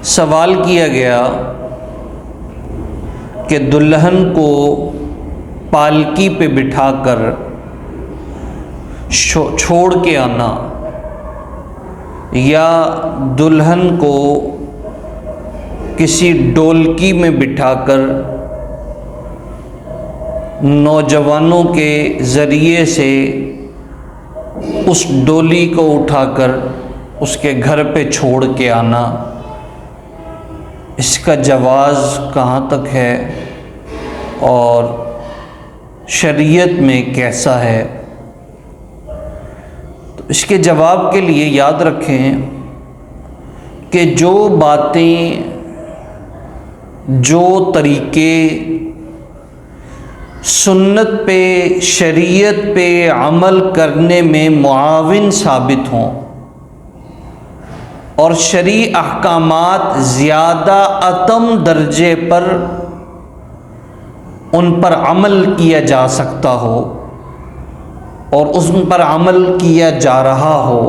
سوال کیا گیا کہ دلہن کو پالکی پہ بٹھا کر چھوڑ کے آنا یا دلہن کو کسی ڈولکی میں بٹھا کر نوجوانوں کے ذریعے سے اس ڈولی کو اٹھا کر اس کے گھر پہ چھوڑ کے آنا، اس کا جواز کہاں تک ہے اور شریعت میں کیسا ہے؟ تو اس کے جواب کے لیے یاد رکھیں کہ جو باتیں، جو طریقے سنت پہ، شریعت پہ عمل کرنے میں معاون ثابت ہوں اور شرعی احکامات زیادہ اتم درجے پر ان پر عمل کیا جا سکتا ہو اور اس پر عمل کیا جا رہا ہو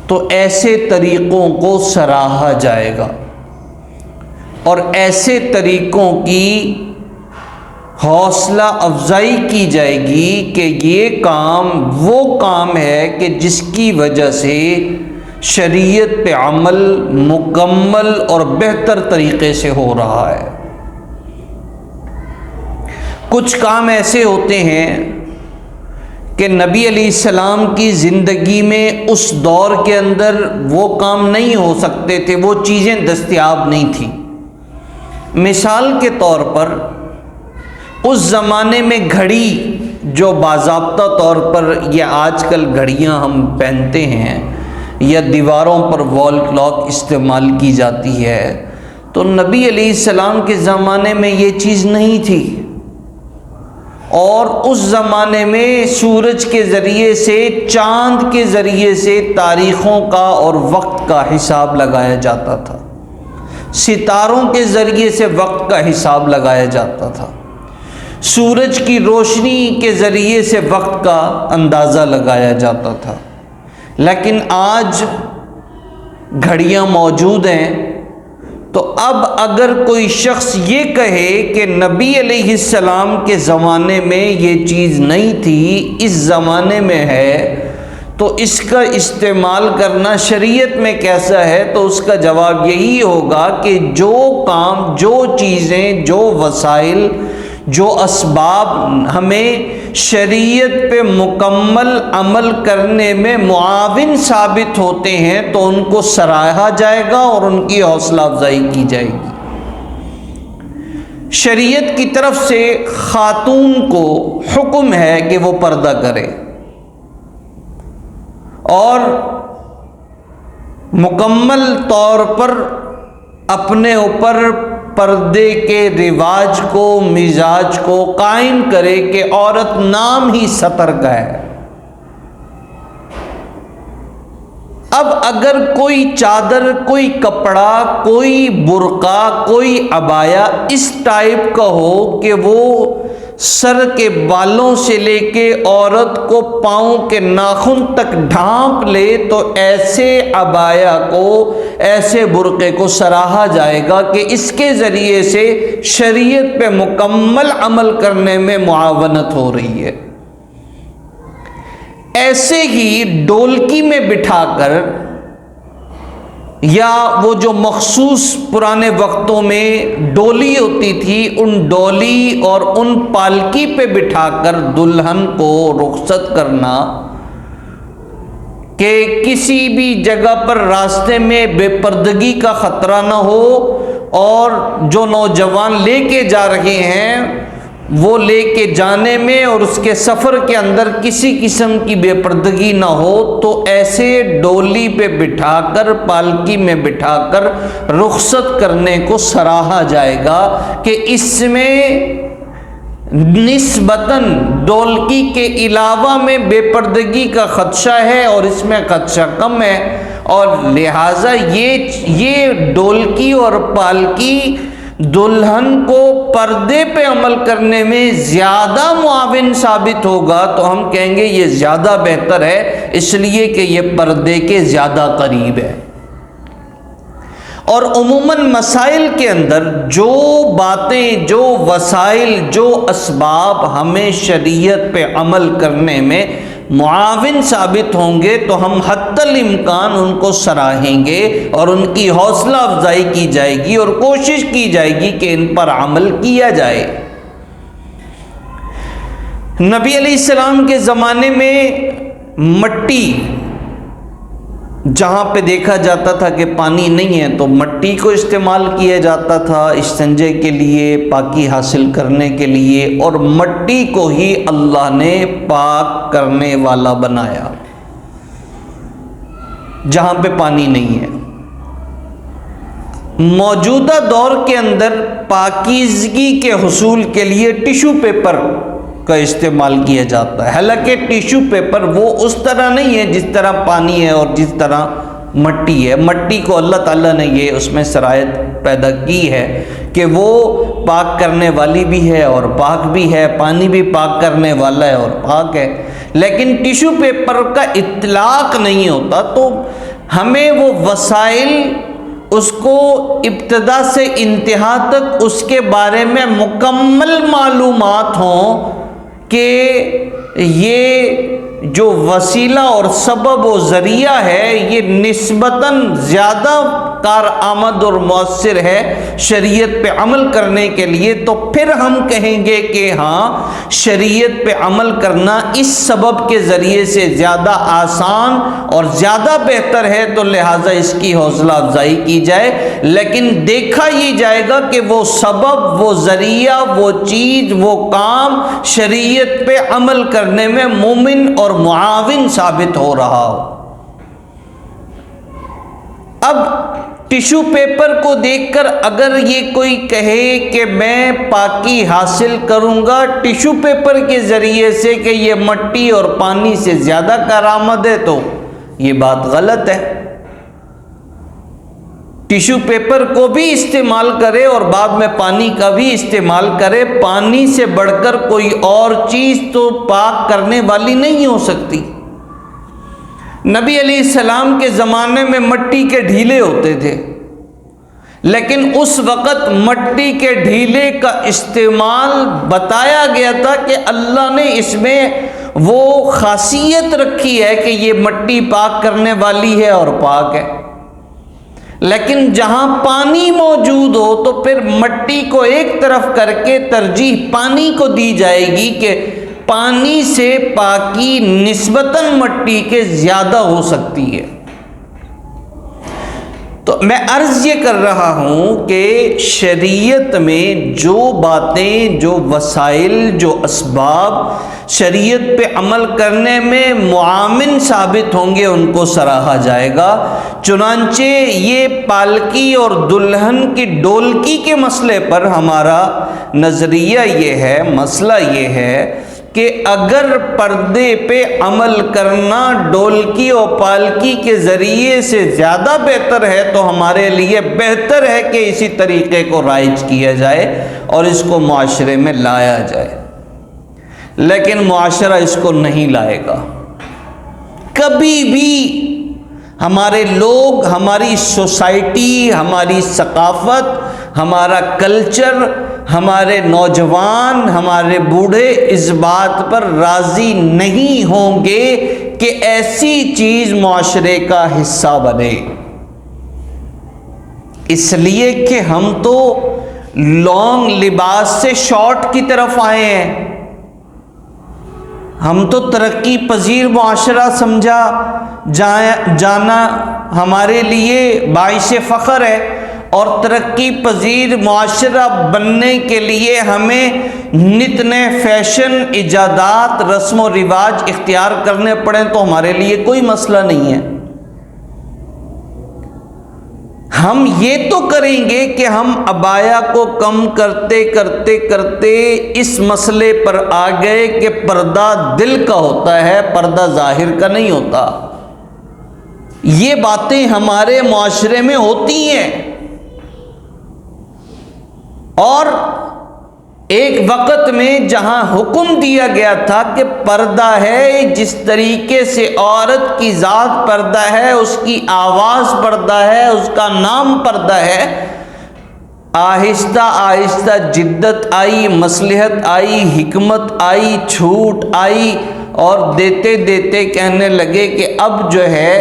تو ایسے طریقوں کو سراہا جائے گا اور ایسے طریقوں کی حوصلہ افزائی کی جائے گی کہ یہ کام وہ کام ہے کہ جس کی وجہ سے شریعت پہ عمل مکمل اور بہتر طریقے سے ہو رہا ہے۔ کچھ کام ایسے ہوتے ہیں کہ نبی علیہ السلام کی زندگی میں اس دور کے اندر وہ کام نہیں ہو سکتے تھے، وہ چیزیں دستیاب نہیں تھیں۔ مثال کے طور پر اس زمانے میں گھڑی جو باضابطہ طور پر، یہ آج کل گھڑیاں ہم پہنتے ہیں یا دیواروں پر وال کلاک استعمال کی جاتی ہے، تو نبی علیہ السلام کے زمانے میں یہ چیز نہیں تھی، اور اس زمانے میں سورج کے ذریعے سے، چاند کے ذریعے سے تاریخوں کا اور وقت کا حساب لگایا جاتا تھا، ستاروں کے ذریعے سے وقت کا حساب لگایا جاتا تھا، سورج کی روشنی کے ذریعے سے وقت کا اندازہ لگایا جاتا تھا۔ لیکن آج گھڑیاں موجود ہیں، تو اب اگر کوئی شخص یہ کہے کہ نبی علیہ السلام کے زمانے میں یہ چیز نہیں تھی، اس زمانے میں ہے، تو اس کا استعمال کرنا شریعت میں کیسا ہے؟ تو اس کا جواب یہی ہوگا کہ جو کام، جو چیزیں، جو وسائل، جو اسباب ہمیں شریعت پہ مکمل عمل کرنے میں معاون ثابت ہوتے ہیں تو ان کو سراہا جائے گا اور ان کی حوصلہ افزائی کی جائے گی۔ شریعت کی طرف سے خاتون کو حکم ہے کہ وہ پردہ کرے اور مکمل طور پر اپنے اوپر پردے کے رواج کو، مزاج کو قائم کرے کہ عورت نام ہی ستر کا ہے۔ اب اگر کوئی چادر، کوئی کپڑا، کوئی برقع، کوئی عبایا اس ٹائپ کا ہو کہ وہ سر کے بالوں سے لے کے عورت کو پاؤں کے ناخن تک ڈھانپ لے، تو ایسے عبایا کو، ایسے برقعے کو سراہا جائے گا کہ اس کے ذریعے سے شریعت پہ مکمل عمل کرنے میں معاونت ہو رہی ہے۔ ایسے ہی ڈولکی میں بٹھا کر، یا وہ جو مخصوص پرانے وقتوں میں ڈولی ہوتی تھی، ان ڈولی اور ان پالکی پہ بٹھا کر دلہن کو رخصت کرنا کہ کسی بھی جگہ پر راستے میں بے پردگی کا خطرہ نہ ہو، اور جو نوجوان لے کے جا رہے ہیں وہ لے کے جانے میں اور اس کے سفر کے اندر کسی قسم کی بے پردگی نہ ہو، تو ایسے ڈولی پہ بٹھا کر، پالکی میں بٹھا کر رخصت کرنے کو سراہا جائے گا کہ اس میں نسبتاً ڈولکی کے علاوہ میں بے پردگی کا خدشہ ہے اور اس میں خدشہ کم ہے، اور لہٰذا یہ ڈولکی اور پالکی دلہن کو پردے پہ عمل کرنے میں زیادہ معاون ثابت ہوگا، تو ہم کہیں گے یہ زیادہ بہتر ہے، اس لیے کہ یہ پردے کے زیادہ قریب ہے۔ اور عموماً مسائل کے اندر جو باتیں، جو وسائل، جو اسباب ہمیں شریعت پہ عمل کرنے میں معاون ثابت ہوں گے تو ہم حتی الامکان ان کو سراہیں گے اور ان کی حوصلہ افزائی کی جائے گی اور کوشش کی جائے گی کہ ان پر عمل کیا جائے۔ نبی علیہ السلام کے زمانے میں مٹی، جہاں پہ دیکھا جاتا تھا کہ پانی نہیں ہے تو مٹی کو استعمال کیا جاتا تھا استنجے کے لیے، پاکی حاصل کرنے کے لیے، اور مٹی کو ہی اللہ نے پاک کرنے والا بنایا جہاں پہ پانی نہیں ہے۔ موجودہ دور کے اندر پاکیزگی کے حصول کے لیے ٹیشو پیپر کا استعمال کیا جاتا ہے، حالانکہ ٹیشو پیپر وہ اس طرح نہیں ہے جس طرح پانی ہے اور جس طرح مٹی ہے۔ مٹی کو اللہ تعالیٰ نے یہ اس میں صلاحیت پیدا کی ہے کہ وہ پاک کرنے والی بھی ہے اور پاک بھی ہے، پانی بھی پاک کرنے والا ہے اور پاک ہے، لیکن ٹیشو پیپر کا اطلاق نہیں ہوتا۔ تو ہمیں وہ وسائل، اس کو ابتدا سے انتہا تک اس کے بارے میں مکمل معلومات ہوں کہ یہ جو وسیلہ اور سبب و ذریعہ ہے یہ نسبتاً زیادہ کارآمد اور مؤثر ہے شریعت پہ عمل کرنے کے لیے، تو پھر ہم کہیں گے کہ ہاں شریعت پہ عمل کرنا اس سبب کے ذریعے سے زیادہ آسان اور زیادہ بہتر ہے، تو لہٰذا اس کی حوصلہ افزائی کی جائے۔ لیکن دیکھا یہ جائے گا کہ وہ سبب، وہ ذریعہ، وہ چیز، وہ کام شریعت پہ عمل کرنے میں مومن اور معاون ثابت ہو رہا ہو۔ اب ٹیشو پیپر کو دیکھ کر اگر یہ کوئی کہے کہ میں پاکی حاصل کروں گا ٹیشو پیپر کے ذریعے سے کہ یہ مٹی اور پانی سے زیادہ کارآمد ہے، تو یہ بات غلط ہے۔ ٹیشو پیپر کو بھی استعمال کرے اور بعد میں پانی کا بھی استعمال کرے، پانی سے بڑھ کر کوئی اور چیز تو پاک کرنے والی نہیں ہو سکتی۔ نبی علیہ السلام کے زمانے میں مٹی کے ڈھیلے ہوتے تھے، لیکن اس وقت مٹی کے ڈھیلے کا استعمال بتایا گیا تھا کہ اللہ نے اس میں وہ خاصیت رکھی ہے کہ یہ مٹی پاک کرنے والی ہے اور پاک ہے۔ لیکن جہاں پانی موجود ہو تو پھر مٹی کو ایک طرف کر کے ترجیح پانی کو دی جائے گی کہ پانی سے پاکی نسبتاً مٹی کے زیادہ ہو سکتی ہے۔ تو میں عرض یہ کر رہا ہوں کہ شریعت میں جو باتیں، جو وسائل، جو اسباب شریعت پہ عمل کرنے میں معاون ثابت ہوں گے ان کو سراہا جائے گا۔ چنانچہ یہ پالکی اور دلہن کی ڈولکی کے مسئلے پر ہمارا نظریہ یہ ہے، مسئلہ یہ ہے کہ اگر پردے پہ عمل کرنا ڈولکی اور پالکی کے ذریعے سے زیادہ بہتر ہے تو ہمارے لیے بہتر ہے کہ اسی طریقے کو رائج کیا جائے اور اس کو معاشرے میں لایا جائے، لیکن معاشرہ اس کو نہیں لائے گا۔ کبھی بھی ہمارے لوگ، ہماری سوسائٹی، ہماری ثقافت، ہمارا کلچر، ہمارے نوجوان، ہمارے بوڑھے اس بات پر راضی نہیں ہوں گے کہ ایسی چیز معاشرے کا حصہ بنے، اس لیے کہ ہم تو لانگ لباس سے شارٹ کی طرف آئے ہیں۔ ہم تو ترقی پذیر معاشرہ سمجھا جانا ہمارے لیے باعث فخر ہے، اور ترقی پذیر معاشرہ بننے کے لیے ہمیں نت نئے فیشن، ایجادات، رسم و رواج اختیار کرنے پڑیں تو ہمارے لیے کوئی مسئلہ نہیں ہے۔ ہم یہ تو کریں گے کہ ہم عبایا کو کم کرتے کرتے کرتے اس مسئلے پر آ گئے کہ پردہ دل کا ہوتا ہے، پردہ ظاہر کا نہیں ہوتا۔ یہ باتیں ہمارے معاشرے میں ہوتی ہیں، اور ایک وقت میں جہاں حکم دیا گیا تھا کہ پردہ ہے، جس طریقے سے عورت کی ذات پردہ ہے، اس کی آواز پردہ ہے، اس کا نام پردہ ہے، آہستہ آہستہ جدت آئی، مصلحت آئی، حکمت آئی، چھوٹ آئی، اور دیتے دیتے کہنے لگے کہ اب جو ہے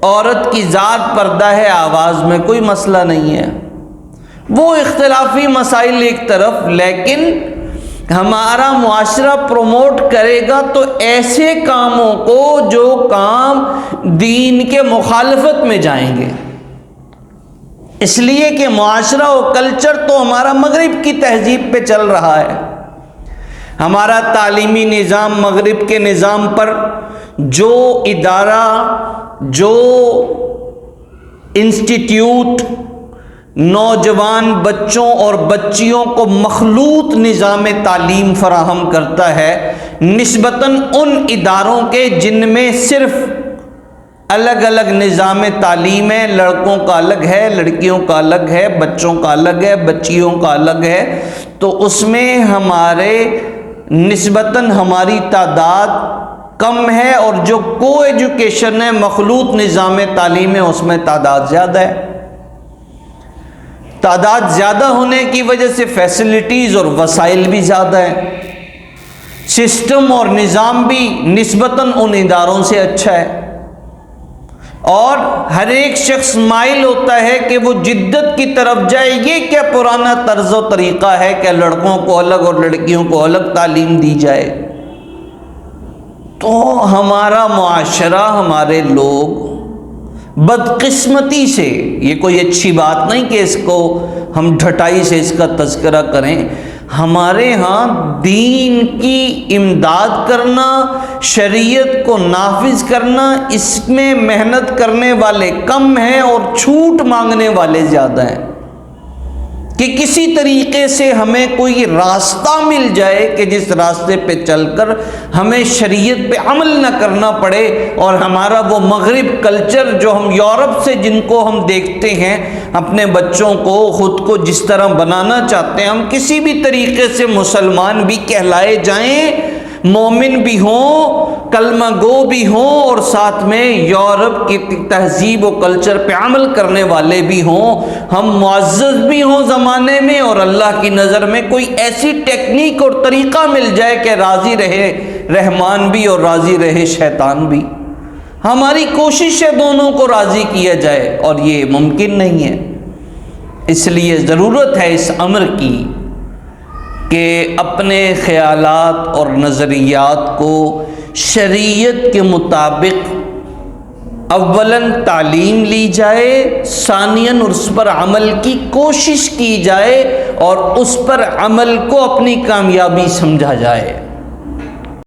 عورت کی ذات پردہ ہے، آواز میں کوئی مسئلہ نہیں ہے۔ وہ اختلافی مسائل ایک طرف، لیکن ہمارا معاشرہ پروموٹ کرے گا تو ایسے کاموں کو جو کام دین کے مخالفت میں جائیں گے، اس لیے کہ معاشرہ و کلچر تو ہمارا مغرب کی تہذیب پہ چل رہا ہے۔ ہمارا تعلیمی نظام مغرب کے نظام پر، جو ادارہ، جو انسٹیٹیوٹ نوجوان بچوں اور بچیوں کو مخلوط نظام تعلیم فراہم کرتا ہے، نسبتاً ان اداروں کے جن میں صرف الگ الگ نظام تعلیم ہے، لڑکوں کا الگ ہے، لڑکیوں کا الگ ہے، بچوں کا الگ ہے، بچیوں کا الگ ہے، تو اس میں ہمارے نسبتاً ہماری تعداد کم ہے، اور جو کو ایجوکیشن ہے، مخلوط نظام تعلیم ہے، اس میں تعداد زیادہ ہے۔ تعداد زیادہ ہونے کی وجہ سے فیسلٹیز اور وسائل بھی زیادہ ہیں، سسٹم اور نظام بھی نسبتاً ان اداروں سے اچھا ہے، اور ہر ایک شخص مائل ہوتا ہے کہ وہ جدت کی طرف جائے۔ یہ کیا پرانا طرز و طریقہ ہے کہ لڑکوں کو الگ اور لڑکیوں کو الگ تعلیم دی جائے؟ تو ہمارا معاشرہ، ہمارے لوگ بدقسمتی سے، یہ کوئی اچھی بات نہیں کہ اس کو ہم ڈھٹائی سے اس کا تذکرہ کریں، ہمارے ہاں دین کی امداد کرنا، شریعت کو نافذ کرنا، اس میں محنت کرنے والے کم ہیں اور چھوٹ مانگنے والے زیادہ ہیں، کہ کسی طریقے سے ہمیں کوئی راستہ مل جائے کہ جس راستے پہ چل کر ہمیں شریعت پہ عمل نہ کرنا پڑے، اور ہمارا وہ مغرب کلچر جو ہم یورپ سے جن کو ہم دیکھتے ہیں، اپنے بچوں کو خود کو جس طرح بنانا چاہتے ہیں، ہم کسی بھی طریقے سے مسلمان بھی کہلائے جائیں، مومن بھی ہوں، کلمہ گو بھی ہوں، اور ساتھ میں یورپ کی تہذیب و کلچر پہ عمل کرنے والے بھی ہوں، ہم معزز بھی ہوں زمانے میں، اور اللہ کی نظر میں کوئی ایسی ٹیکنیک اور طریقہ مل جائے کہ راضی رہے رحمان بھی اور راضی رہے شیطان بھی۔ ہماری کوشش ہے دونوں کو راضی کیا جائے، اور یہ ممکن نہیں ہے۔ اس لیے ضرورت ہے اس امر کی کہ اپنے خیالات اور نظریات کو شریعت کے مطابق اولاً تعلیم لی جائے، ثانیاً اس پر عمل کی کوشش کی جائے، اور اس پر عمل کو اپنی کامیابی سمجھا جائے۔